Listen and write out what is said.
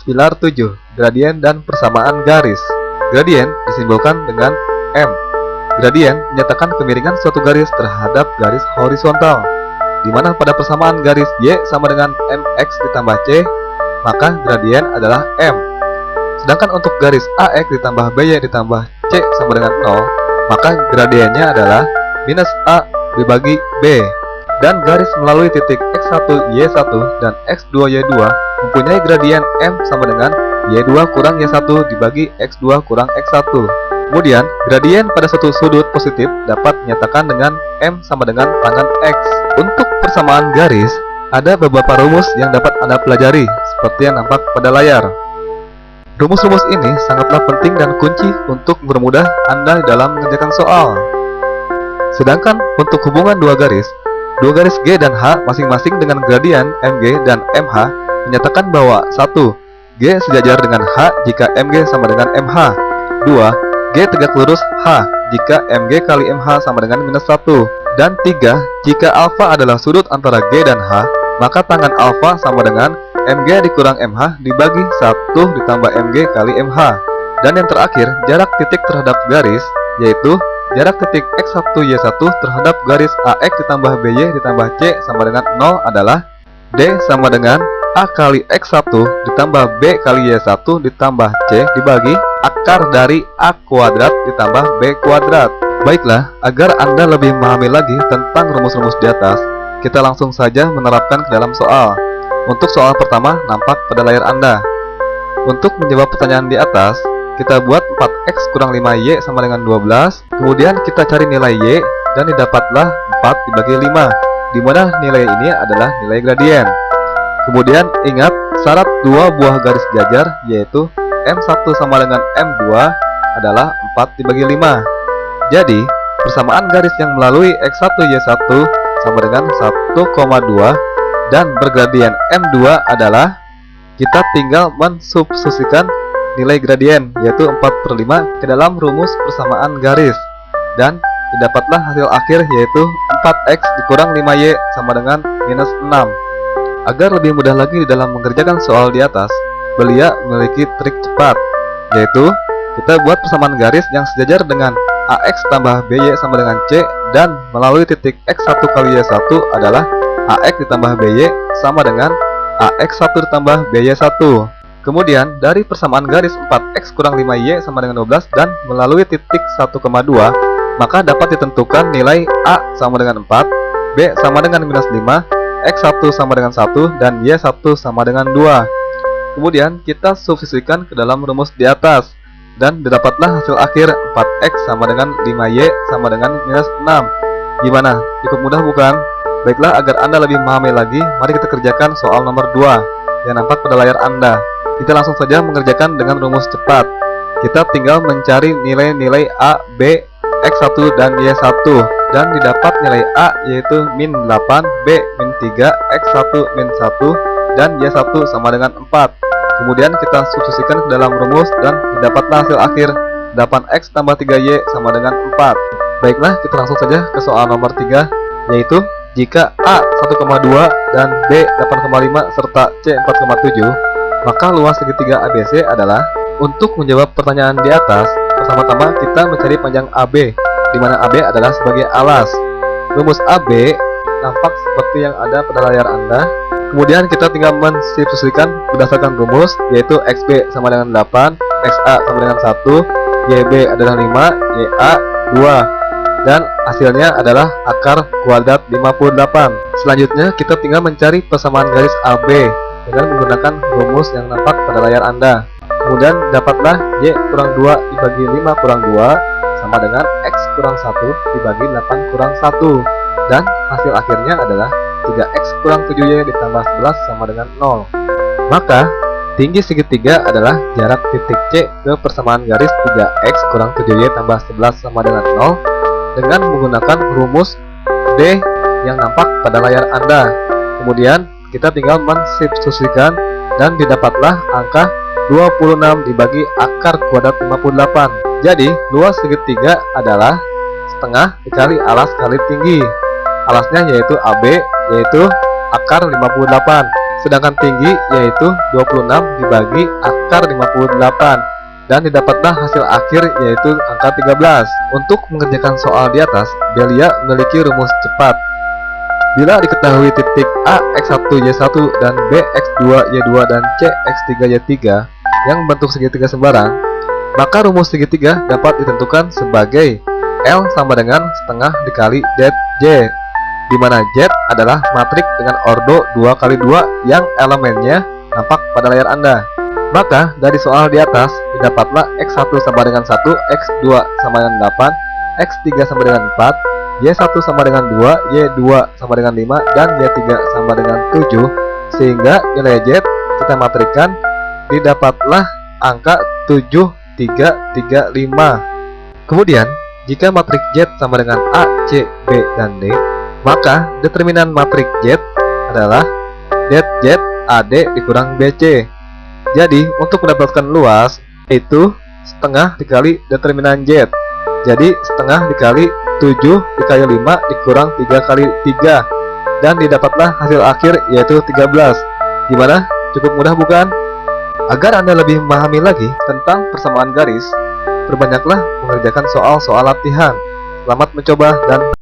Pilar 7. Gradien dan persamaan garis. Gradien disimbolkan dengan M. Gradien menyatakan kemiringan suatu garis terhadap garis horizontal, di mana pada persamaan garis Y sama dengan MX ditambah C, maka gradien adalah M. Sedangkan untuk garis AX ditambah BY ditambah C sama dengan 0, maka gradiennya adalah minus A dibagi B. Dan garis melalui titik X1, Y1, dan X2, Y2 mempunyai gradien M sama dengan Y2 kurang Y1 dibagi X2 kurang X1. Kemudian, gradien pada suatu sudut positif dapat dinyatakan dengan M sama dengan tangan X. Untuk persamaan garis, ada beberapa rumus yang dapat Anda pelajari, seperti yang nampak pada layar. Rumus-rumus ini sangatlah penting dan kunci untuk mempermudah Anda dalam mengerjakan soal. Sedangkan untuk hubungan dua garis G dan H masing-masing dengan gradien MG dan MH menyatakan bahwa 1. G sejajar dengan H jika MG sama dengan MH. 2. G tegak lurus H jika MG kali MH sama dengan minus 1. Dan 3. Jika alfa adalah sudut antara G dan H, maka tangan alfa sama dengan MG dikurang MH dibagi 1 ditambah MG kali MH. Dan yang terakhir, jarak titik terhadap garis, yaitu jarak titik X1, Y1 terhadap garis AX ditambah BY ditambah C sama dengan 0 adalah D sama dengan A kali X1 ditambah B kali Y1 ditambah C dibagi akar dari A kuadrat ditambah B kuadrat. Baiklah, agar Anda lebih memahami lagi tentang rumus-rumus di atas, kita langsung saja menerapkan ke dalam soal. Untuk soal pertama nampak pada layar Anda. Untuk menjawab pertanyaan di atas, kita buat 4x kurang 5y sama dengan 12. Kemudian kita cari nilai y dan didapatlah 4 dibagi 5, di mana nilai ini adalah nilai gradien. Kemudian ingat syarat dua buah garis jajar, yaitu M1 sama dengan M2 adalah 4 dibagi 5. Jadi persamaan garis yang melalui X1, Y1 sama dengan 1,2 dan bergradien M2 adalah, kita tinggal mensubstitusikan nilai gradien, yaitu 4/5 ke dalam rumus persamaan garis, dan didapatlah hasil akhir, yaitu 4x dikurang 5y sama dengan minus 6. Agar lebih mudah lagi di dalam mengerjakan soal di atas, Belia memiliki trik cepat, yaitu kita buat persamaan garis yang sejajar dengan AX tambah BY sama dengan C, dan melalui titik X1 kali Y1 adalah AX ditambah BY sama dengan AX1 ditambah BY1. Kemudian dari persamaan garis 4x kurang 5y sama dengan 12 dan melalui titik 1,2, maka dapat ditentukan nilai A sama dengan 4, B sama dengan minus 5, X1 sama dengan 1, dan Y1 sama dengan 2. Kemudian kita substitusikan ke dalam rumus di atas, dan didapatlah hasil akhir 4x sama dengan 5y sama dengan minus 6. Gimana? Cukup mudah bukan? Baiklah, agar Anda lebih memahami lagi, mari kita kerjakan soal nomor 2 yang nampak pada layar Anda. Kita langsung saja mengerjakan dengan rumus cepat. Kita tinggal mencari nilai-nilai A, B, X1, dan Y1, dan didapat nilai A yaitu min 8, B min 3, X1 min 1, dan Y1 sama dengan 4. Kemudian kita substitusikan ke dalam rumus dan didapatlah hasil akhir 8x tambah 3y sama dengan 4. Baiklah, kita langsung saja ke soal nomor 3, yaitu jika A 1,2 dan B 8,5 serta C 4,7, maka luas segitiga ABC adalah. Untuk menjawab pertanyaan di atas, pertama-tama kita mencari panjang AB, di mana AB adalah sebagai alas. Rumus AB nampak seperti yang ada pada layar Anda. Kemudian kita tinggal mensubstitusikan berdasarkan rumus, yaitu XB sama dengan 8, XA sama dengan 1, YB adalah 5, YA 2, dan hasilnya adalah akar kuadrat 58. Selanjutnya kita tinggal mencari persamaan garis AB dengan menggunakan rumus yang nampak pada layar Anda. Kemudian dapatlah Y kurang 2 dibagi 5 kurang 2 sama dengan X kurang 1 dibagi 8 kurang 1, dan hasil akhirnya adalah 3x kurang 7y ditambah 11 sama dengan 0. Maka tinggi segitiga adalah jarak titik C ke persamaan garis 3x kurang 7y tambah 11 sama dengan 0 dengan menggunakan rumus D yang nampak pada layar Anda. Kemudian kita tinggal mensubstitusikan dan didapatlah angka 26 dibagi akar kuadrat 58. Jadi luas segitiga adalah setengah dikali alas kali tinggi. Alasnya yaitu AB, yaitu akar 58. sedangkan tinggi yaitu 26 dibagi akar 58, dan didapatlah hasil akhir yaitu angka 13. Untuk mengerjakan soal di atas, Belia memiliki rumus cepat. Bila diketahui titik A X1 Y1 dan B X2 Y2 dan C X3 Y3 yang membentuk segitiga sembarang, maka rumus segitiga dapat ditentukan sebagai L sama dengan setengah dikali ZJ, di mana Z adalah matrik dengan ordo 2x2 yang elemennya nampak pada layar Anda. Maka dari soal di atas didapatlah X1 sama dengan 1, X2 sama dengan 8, X3 sama dengan 4, Y1 sama dengan 2, Y2 sama dengan 5, dan Y3 sama dengan 7, sehingga nilai Z kita matrikan didapatlah angka 7335. Kemudian, jika matrik Z sama dengan A, C, B, dan D, maka determinan matrik Z adalah DZ AD dikurang BC. Jadi, untuk mendapatkan luas, yaitu setengah dikali determinan Z. Jadi, setengah dikali 7 dikali 5 dikurang 3 kali 3, dan didapatlah hasil akhir yaitu 13. Gimana? Cukup mudah bukan? Agar Anda lebih memahami lagi tentang persamaan garis, perbanyaklah mengerjakan soal-soal latihan. Selamat mencoba dan